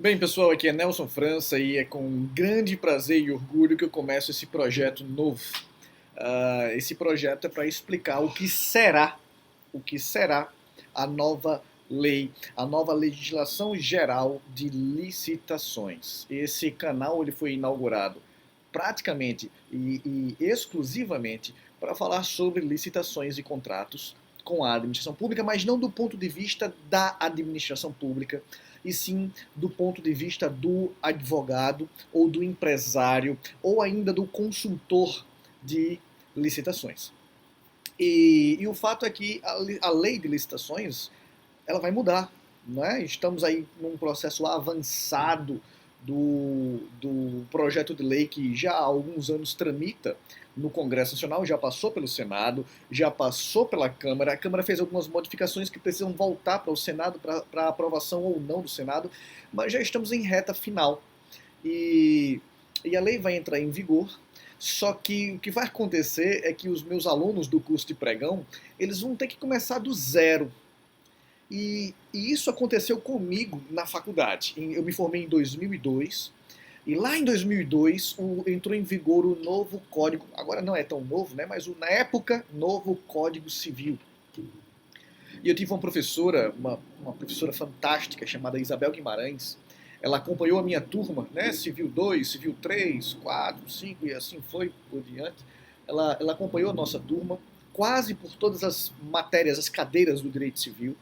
Bem, pessoal, aqui é Nelson França e é com grande prazer e orgulho que eu começo esse projeto novo. Esse projeto é para explicar o que será a nova lei, a nova legislação geral de licitações. Esse canal ele foi inaugurado praticamente e exclusivamente para falar sobre licitações e contratos com a administração pública, mas não do ponto de vista da administração pública, e sim do ponto de vista do advogado ou do empresário ou ainda do consultor de licitações. E o fato é que a lei de licitações ela vai mudar. Né? Estamos aí num processo avançado do projeto de lei que já há alguns anos tramita no Congresso Nacional, já passou pelo Senado, já passou pela Câmara. A Câmara fez algumas modificações que precisam voltar para o Senado para aprovação ou não do Senado, mas já estamos em reta final. E, e a lei vai entrar em vigor, só que o que vai acontecer é que os meus alunos do curso de pregão, eles vão ter que começar do zero. E isso aconteceu comigo na faculdade. Eu me formei em 2002 e lá em 2002 entrou em vigor o novo código, agora não é tão novo, né, mas na época, novo Código Civil. E eu tive uma professora, uma professora fantástica chamada Isabel Guimarães. Ela acompanhou a minha turma, né, Civil 2, Civil 3, 4, 5 e assim foi por diante. Ela acompanhou a nossa turma quase por todas as matérias, as cadeiras do direito civil.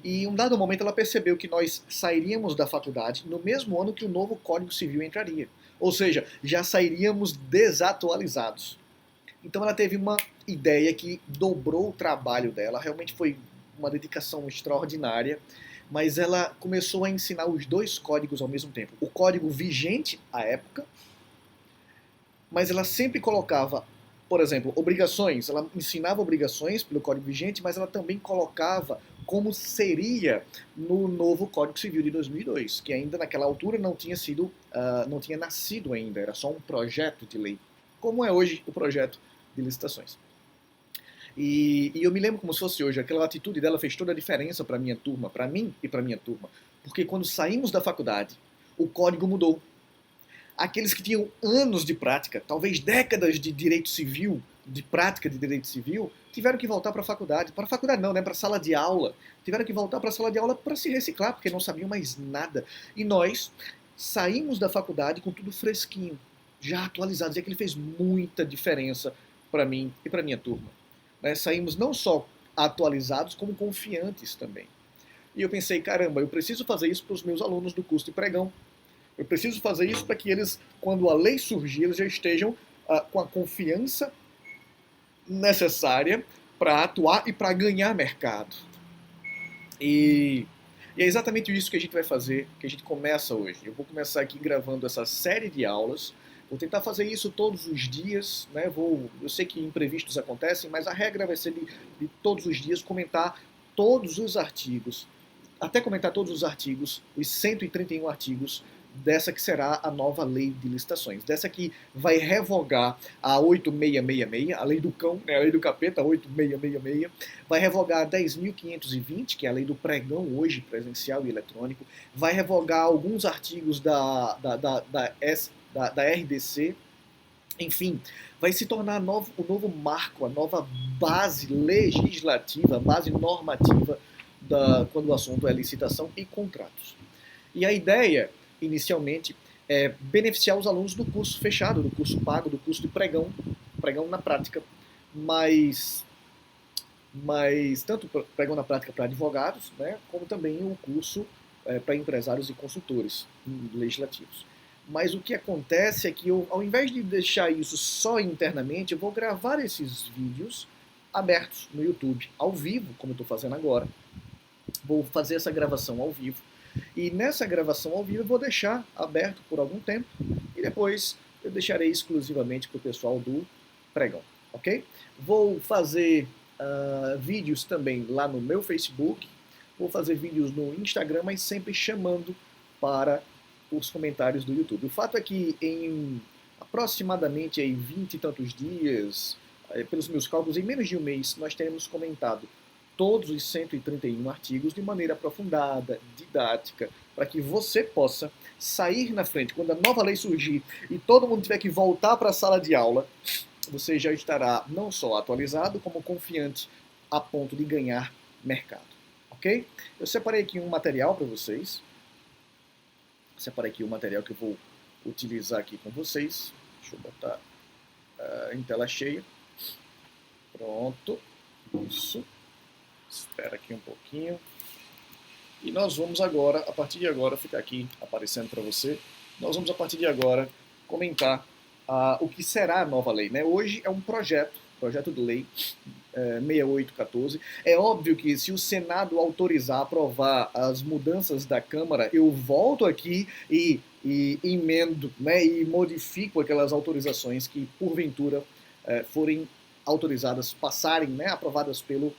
E em um dado momento ela percebeu que nós sairíamos da faculdade no mesmo ano que o novo Código Civil entraria. Ou seja, já sairíamos desatualizados. Então ela teve uma ideia que dobrou o trabalho dela, realmente foi uma dedicação extraordinária, mas ela começou a ensinar os dois códigos ao mesmo tempo. O código vigente à época, mas ela sempre colocava, por exemplo, obrigações. Ela ensinava obrigações pelo Código vigente, mas ela também colocava como seria no novo Código Civil de 2002, que ainda naquela altura não tinha sido, não tinha nascido ainda, era só um projeto de lei, como é hoje o projeto de licitações. E eu me lembro como se fosse hoje, aquela atitude dela fez toda a diferença para minha turma, para mim e para minha turma, porque quando saímos da faculdade, o código mudou. Aqueles que tinham anos de prática, talvez décadas de direito civil, de prática de direito civil, tiveram que voltar para a faculdade. Para a faculdade não, né? Para a sala de aula. Tiveram que voltar para a sala de aula para se reciclar, porque não sabiam mais nada. E nós saímos da faculdade com tudo fresquinho, já atualizados. E aquilo fez muita diferença para mim e para minha turma. Né? Saímos não só atualizados, como confiantes também. E eu pensei, caramba, eu preciso fazer isso para os meus alunos do curso de pregão. Eu preciso fazer isso para que eles, quando a lei surgir, eles já estejam com a confiança necessária para atuar e para ganhar mercado. E, e é exatamente isso que a gente vai fazer, que a gente começa hoje. Eu vou começar aqui gravando essa série de aulas. Vou tentar fazer isso todos os dias, né? Eu sei que imprevistos acontecem, mas a regra vai ser de todos os dias comentar todos os artigos, até comentar todos os artigos, os 131 artigos dessa que será a nova lei de licitações. Dessa que vai revogar a 8666, a lei do cão, né, a lei do capeta, 8666, vai revogar a 10.520, que é a lei do pregão hoje, presencial e eletrônico, vai revogar alguns artigos da RDC, enfim, vai se tornar o novo marco, a nova base legislativa, base normativa quando o assunto é licitação e contratos. E a ideia, inicialmente, é beneficiar os alunos do curso fechado, do curso pago, do curso de pregão, pregão na prática, mas tanto pregão na prática para advogados, né, como também o curso para empresários e consultores legislativos. Mas o que acontece é que eu, ao invés de deixar isso só internamente, eu vou gravar esses vídeos abertos no YouTube, ao vivo, como eu estou fazendo agora. Vou fazer essa gravação ao vivo. E nessa gravação ao vivo eu vou deixar aberto por algum tempo e depois eu deixarei exclusivamente para o pessoal do pregão, ok? Vou fazer vídeos também lá no meu Facebook, vou fazer vídeos no Instagram, mas sempre chamando para os comentários do YouTube. O fato é que em aproximadamente aí 20 e tantos dias, pelos meus cálculos, em menos de um mês, nós teremos comentado todos os 131 artigos de maneira aprofundada, didática, para que você possa sair na frente. Quando a nova lei surgir e todo mundo tiver que voltar para a sala de aula, você já estará não só atualizado, como confiante a ponto de ganhar mercado. Ok? Eu separei aqui um material para vocês. Separei aqui um material que eu vou utilizar aqui com vocês. Deixa eu botar em tela cheia. Pronto. Isso. Espera aqui um pouquinho. E nós vamos agora, a partir de agora, ficar aqui aparecendo para você. Nós vamos, a partir de agora, comentar o que será a nova lei. Né? Hoje é um projeto de lei 6814. É óbvio que se o Senado autorizar, aprovar as mudanças da Câmara, eu volto aqui e emendo, né, e modifico aquelas autorizações que, porventura, forem autorizadas, passarem, né, aprovadas pelo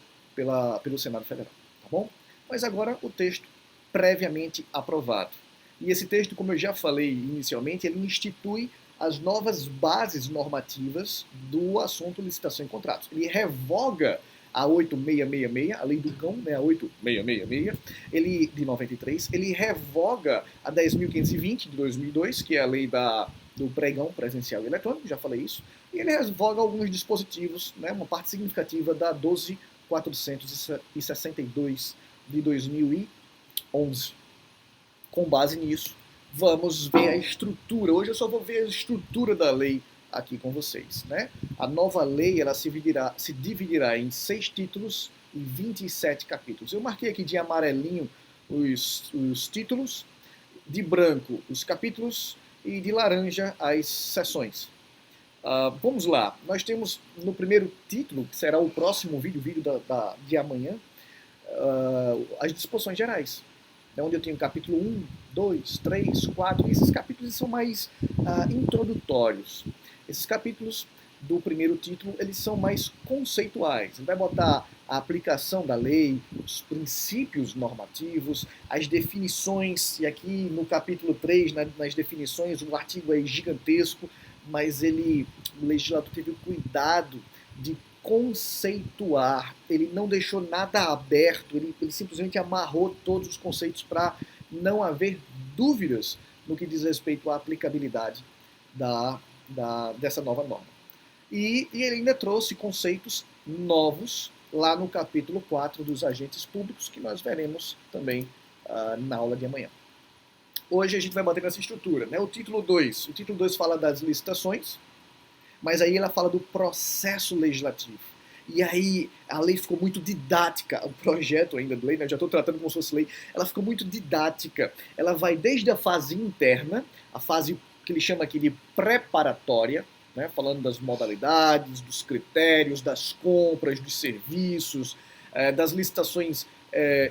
Senado Federal. Tá bom? Mas agora o texto previamente aprovado. E esse texto, como eu já falei inicialmente, ele institui as novas bases normativas do assunto licitação e contratos. Ele revoga a 8666, a lei do cão, né, a 8666, ele, de 93, ele revoga a 10.520 de 2002, que é a lei do pregão presencial e eletrônico, já falei isso, e ele revoga alguns dispositivos, né, uma parte significativa da 12.462 de 2011. Com base nisso, vamos ver a estrutura. Hoje eu só vou ver a estrutura da lei aqui com vocês. Né? A nova lei ela se dividirá em 6 títulos e 27 capítulos. Eu marquei aqui de amarelinho os títulos, de branco os capítulos e de laranja as seções. Vamos lá. Nós temos no primeiro título, que será o próximo vídeo de amanhã, as disposições gerais. Onde eu tenho capítulo 1, 2, 3, 4, e esses capítulos são mais introdutórios. Esses capítulos do primeiro título, eles são mais conceituais. Ele vai botar a aplicação da lei, os princípios normativos, as definições, e aqui no capítulo 3, nas definições, o artigo é gigantesco, mas o legislador teve o cuidado de conceituar, ele não deixou nada aberto, ele simplesmente amarrou todos os conceitos para não haver dúvidas no que diz respeito à aplicabilidade dessa nova norma. E ele ainda trouxe conceitos novos lá no capítulo 4 dos agentes públicos, que nós veremos também na aula de amanhã. Hoje a gente vai bater nessa estrutura. Né? O título 2 fala das licitações, mas aí ela fala do processo legislativo. E aí a lei ficou muito didática, o projeto ainda de lei, né? Eu já estou tratando como se fosse lei, ela ficou muito didática. Ela vai desde a fase interna, a fase que ele chama aqui de preparatória, né? Falando das modalidades, dos critérios, das compras, dos serviços, das licitações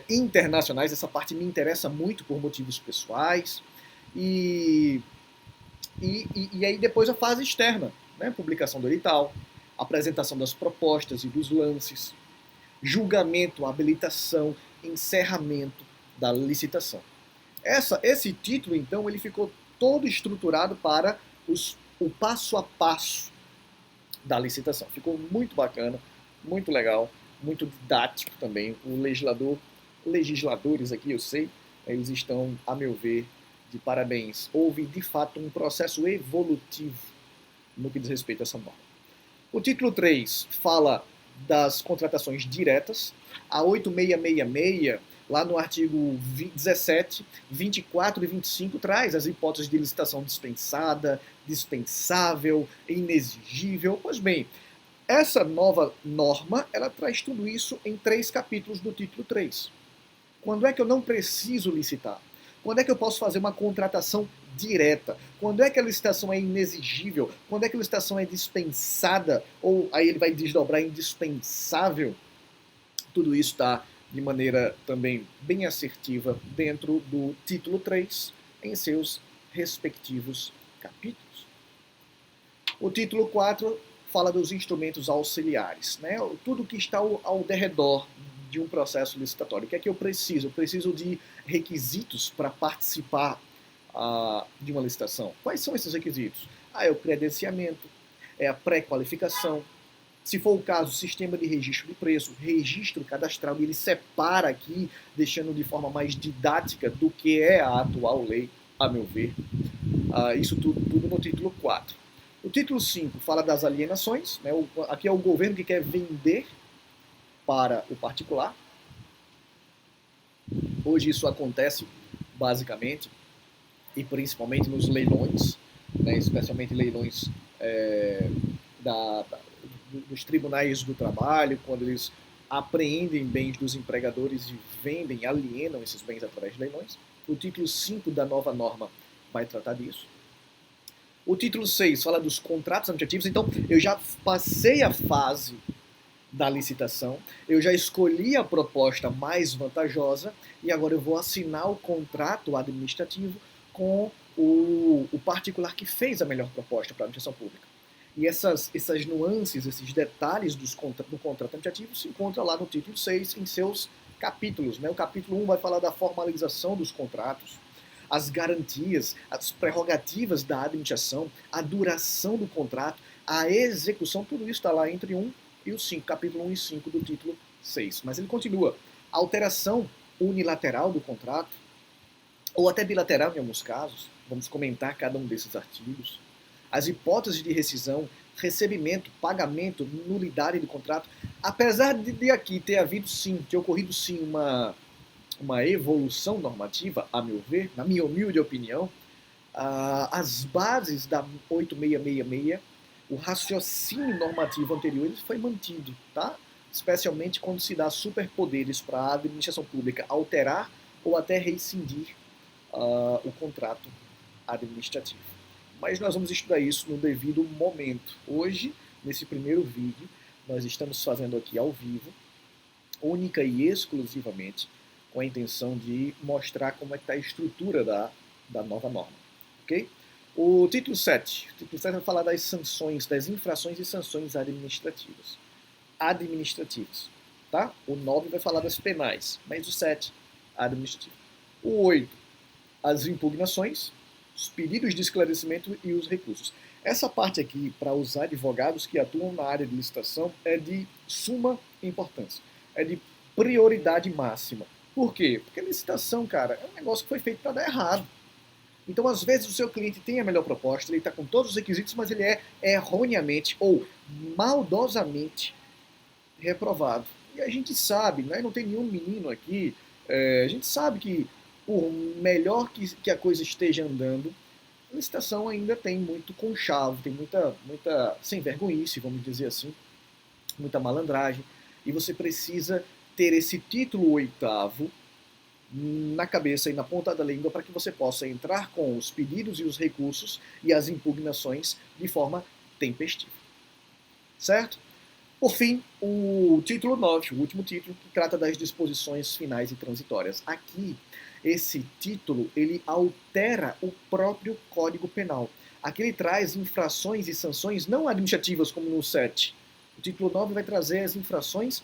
internacionais. Essa parte me interessa muito por motivos pessoais. E aí depois a fase externa, né? Publicação do edital, apresentação das propostas e dos lances, julgamento, habilitação, encerramento da licitação. Esse título, então, ele ficou todo estruturado para o passo a passo da licitação. Ficou muito bacana, muito legal, muito didático também. Legisladores aqui, eu sei, eles estão, a meu ver, de parabéns. Houve, de fato, um processo evolutivo no que diz respeito a essa norma. O título 3 fala das contratações diretas. A 8666, lá no artigo 17, 24 e 25, traz as hipóteses de licitação dispensada, dispensável, inexigível. Pois bem, essa nova norma, ela traz tudo isso em 3 capítulos do título 3. Quando é que eu não preciso licitar? Quando é que eu posso fazer uma contratação direta? Quando é que a licitação é inexigível? Quando é que a licitação é dispensada? Ou aí ele vai desdobrar em indispensável? Tudo isso está de maneira também bem assertiva dentro do título 3, em seus respectivos capítulos. O título 4 fala dos instrumentos auxiliares, né? Tudo que está ao derredor de um processo licitatório. O que é que eu preciso? Eu preciso de requisitos para participar de uma licitação. Quais são esses requisitos? É o credenciamento, é a pré-qualificação, Se for o caso, sistema de registro de preço, registro cadastral, e ele separa aqui, deixando de forma mais didática do que é a atual lei, a meu ver. Isso tudo no título 4. O título 5 fala das alienações, né? Aqui é o governo que quer vender para o particular. Hoje isso acontece basicamente e principalmente nos leilões, né? Especialmente leilões dos tribunais do trabalho, quando eles apreendem bens dos empregadores e vendem, alienam esses bens através de leilões. O título 5 da nova norma vai tratar disso. O título 6 fala dos contratos administrativos. Então, eu já passei a fase da licitação, eu já escolhi a proposta mais vantajosa e agora eu vou assinar o contrato administrativo com o particular que fez a melhor proposta para a administração pública. E essas nuances, esses detalhes do contrato administrativo se encontram lá no título 6, em seus capítulos. Né? O capítulo 1 vai falar da formalização dos contratos, as garantias, as prerrogativas da administração, a duração do contrato, a execução, tudo isso está lá entre 1 e o 5, capítulo 1 e 5 do título 6. Mas ele continua. Alteração unilateral do contrato, ou até bilateral em alguns casos, vamos comentar cada um desses artigos. As hipóteses de rescisão, recebimento, pagamento, nulidade do contrato. Apesar de aqui ter ocorrido sim uma evolução normativa, a meu ver, na minha humilde opinião, as bases da 8666, o raciocínio normativo anterior, ele foi mantido, tá? Especialmente quando se dá superpoderes para a administração pública alterar ou até rescindir o contrato administrativo. Mas nós vamos estudar isso no devido momento. Hoje, nesse primeiro vídeo, nós estamos fazendo aqui ao vivo, única e exclusivamente, com a intenção de mostrar como é que está a estrutura da nova norma. Ok? O título 7. O título 7 vai falar das sanções, das infrações e sanções administrativas. Tá? O 9 vai falar das penais, mas o 7, administrativo. O 8, as impugnações, os pedidos de esclarecimento e os recursos. Essa parte aqui, para os advogados que atuam na área de licitação, é de suma importância. É de prioridade máxima. Por quê? Porque a licitação, cara, é um negócio que foi feito para dar errado. Então, às vezes, o seu cliente tem a melhor proposta, ele está com todos os requisitos, mas ele é erroneamente ou maldosamente reprovado. E a gente sabe, né? Não tem nenhum menino aqui, a gente sabe que por melhor que a coisa esteja andando, a licitação ainda tem muito conchavo, tem muita sem vergonhice, vamos dizer assim, muita malandragem, e você precisa ter esse título 8º na cabeça e na ponta da língua para que você possa entrar com os pedidos e os recursos e as impugnações de forma tempestiva. Certo? Por fim, o título 9, o último título, que trata das disposições finais e transitórias. Aqui, esse título, ele altera o próprio Código Penal. Aqui ele traz infrações e sanções não administrativas, como no 7. O título 9 vai trazer as infrações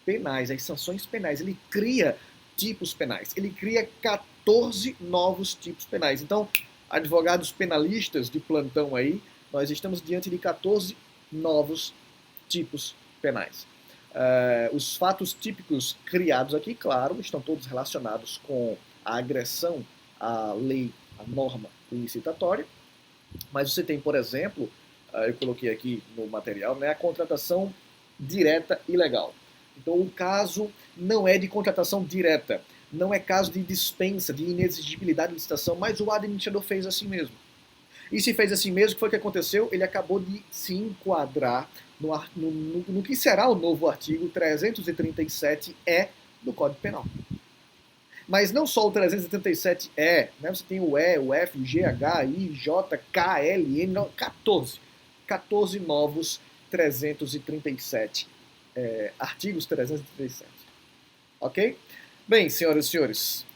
penais, as sanções penais. Ele cria tipos penais. Ele cria 14 novos tipos penais. Então, advogados penalistas de plantão aí, nós estamos diante de 14 novos tipos penais. Os fatos típicos criados aqui, claro, estão todos relacionados com a agressão à lei, à norma licitatória, mas você tem, por exemplo, eu coloquei aqui no material, né, a contratação direta ilegal. Então, o caso não é de contratação direta, não é caso de dispensa, de inexigibilidade de licitação, mas o administrador fez assim mesmo. E se fez assim mesmo, o que foi que aconteceu? Ele acabou de se enquadrar no que será o novo artigo 337-E do Código Penal. Mas não só o 337-E, né? Você tem o E, o F, o G, H, I, J, K, L, N, 14. 14 novos 337 artigos 337. Ok? Bem, senhoras e senhores,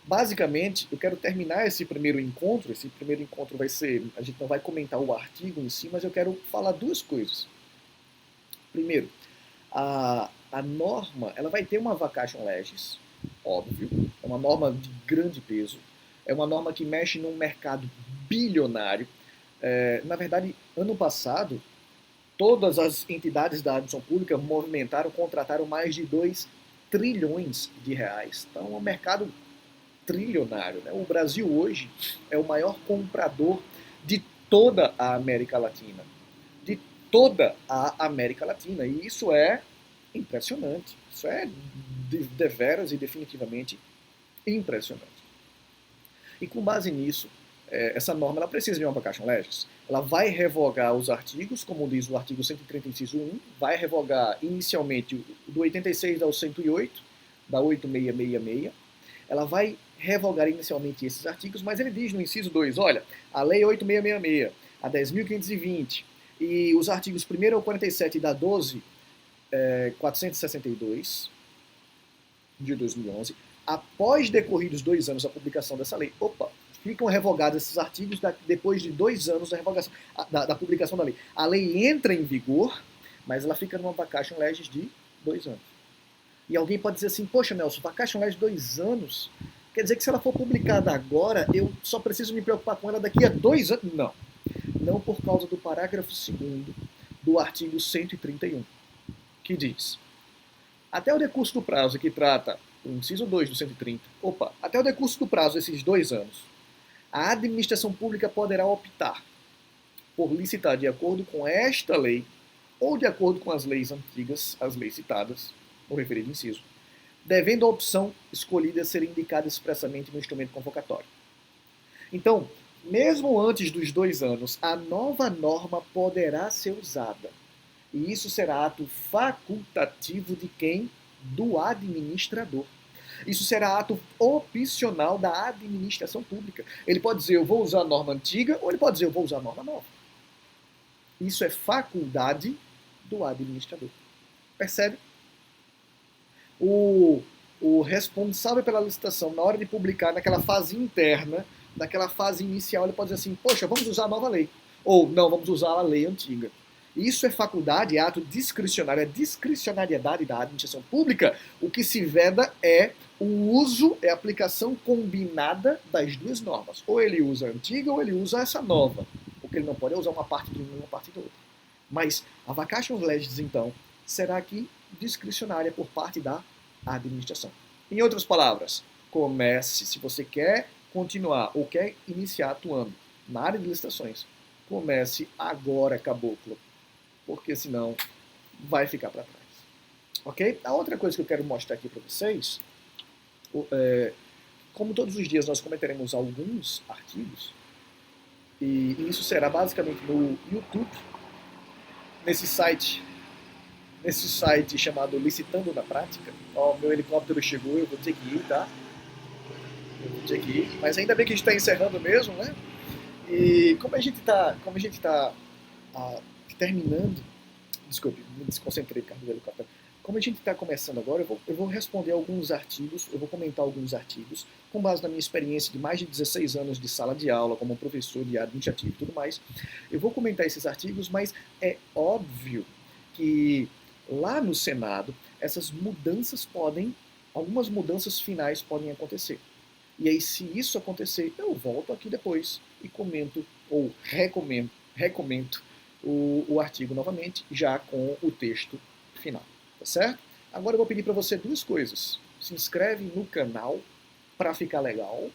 basicamente eu quero terminar esse primeiro encontro. Esse primeiro encontro vai ser, a gente não vai comentar o artigo em si, mas eu quero falar duas coisas. Primeiro, a norma, ela vai ter uma vacatio legis, óbvio, é uma norma de grande peso, é uma norma que mexe num mercado bilionário. Na verdade, ano passado, todas as entidades da administração pública contrataram mais de 2 trilhões de reais. Então, é um mercado trilionário. Né? O Brasil hoje é o maior comprador de toda a América Latina. De toda a América Latina. E isso é impressionante. Isso é deveras e definitivamente impressionante. E com base nisso, essa norma ela precisa de uma vacation legis. Ela vai revogar os artigos, como diz o artigo 130, inciso 1, vai revogar inicialmente do 86 ao 108, da 8666. Ela vai revogar inicialmente esses artigos, mas ele diz no inciso 2, olha, a lei 8666, a 10.520 e os artigos 1º ao 47 da 12.462 de 2011, após decorridos 2 anos da publicação dessa lei, ficam revogados esses artigos depois de 2 anos da publicação da lei. A lei entra em vigor, mas ela fica numa vacation legis de 2 anos. E alguém pode dizer assim, poxa, Nelson, vacation legis de 2 anos, quer dizer que se ela for publicada agora, eu só preciso me preocupar com ela daqui a 2 anos? Não. Não por causa do parágrafo 2º do artigo 131, que diz, até o decurso do prazo que trata o inciso 2 do 130, até o decurso do prazo desses 2 anos, a administração pública poderá optar por licitar de acordo com esta lei ou de acordo com as leis antigas, as leis citadas no referido inciso, devendo a opção escolhida ser indicada expressamente no instrumento convocatório. Então, mesmo antes dos 2 anos, a nova norma poderá ser usada. E isso será ato facultativo de quem? Do administrador. Isso será ato opcional da administração pública. Ele pode dizer, eu vou usar a norma antiga, ou ele pode dizer, eu vou usar a norma nova. Isso é faculdade do administrador. Percebe? O responsável pela licitação, na hora de publicar, naquela fase interna, naquela fase inicial, ele pode dizer assim, poxa, vamos usar a nova lei. Ou, não, vamos usar a lei antiga. Isso é faculdade, é ato discricionário, é discricionariedade da administração pública. O que se veda é o uso, é a aplicação combinada das 2 normas. Ou ele usa a antiga ou ele usa essa nova. O que ele não pode é usar uma parte de uma e uma parte da outra. Mas a vacation legis, então, será aqui discricionária por parte da administração. Em outras palavras, comece, se você quer continuar ou quer iniciar atuando na área de licitações, comece agora, caboclo, porque senão vai ficar para trás. Ok? A outra coisa que eu quero mostrar aqui para vocês, como todos os dias nós comentaremos alguns artigos, e isso será basicamente no YouTube, nesse site chamado Licitando na Prática. Meu helicóptero chegou, eu vou ter que ir, tá? Mas ainda bem que a gente está encerrando mesmo, né? E como a gente está terminando, desculpe, me desconcentrei por causa do helicóptero. Como a gente está começando agora, eu vou responder alguns artigos, eu vou comentar alguns artigos, com base na minha experiência de mais de 16 anos de sala de aula, como professor de administrativo e tudo mais. Eu vou comentar esses artigos, mas é óbvio que lá no Senado, algumas mudanças finais podem acontecer. E aí, se isso acontecer, eu volto aqui depois e comento, ou recomendo o artigo novamente, já com o texto final. Tá certo? Agora eu vou pedir para você 2 coisas. Se inscreve no canal para ficar legal,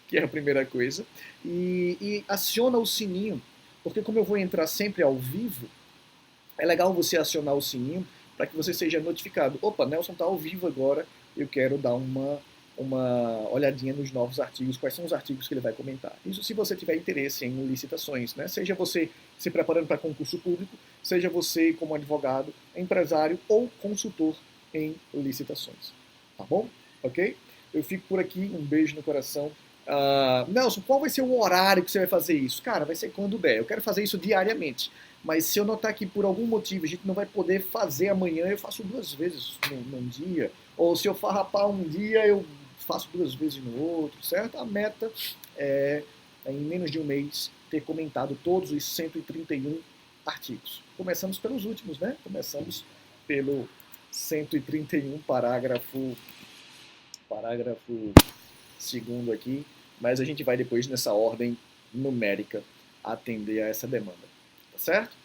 que é a primeira coisa, e aciona o sininho, porque como eu vou entrar sempre ao vivo, é legal você acionar o sininho para que você seja notificado. Nelson está ao vivo agora, eu quero dar uma olhadinha nos novos artigos, quais são os artigos que ele vai comentar. Isso se você tiver interesse em licitações, né? Seja você se preparando para concurso público, seja você como advogado, empresário ou consultor em licitações. Tá bom? Ok? Eu fico por aqui, um beijo no coração. Nelson, qual vai ser o horário que você vai fazer isso? Cara, vai ser quando der. Eu quero fazer isso diariamente. Mas se eu notar que por algum motivo a gente não vai poder fazer amanhã, eu faço 2 vezes num dia. Ou se eu farrapar um dia, eu faço 2 vezes no outro, certo? A meta é, em menos de um mês, ter comentado todos os 131 artigos. Começamos pelos últimos, né? Começamos pelo 131, parágrafo 2º aqui, mas a gente vai depois nessa ordem numérica atender a essa demanda. Tá certo?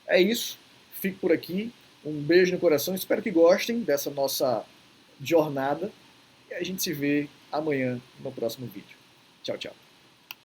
É isso. fico por aqui. Um beijo no coração. Espero que gostem dessa nossa jornada. E a gente se vê amanhã no próximo vídeo. Tchau, tchau.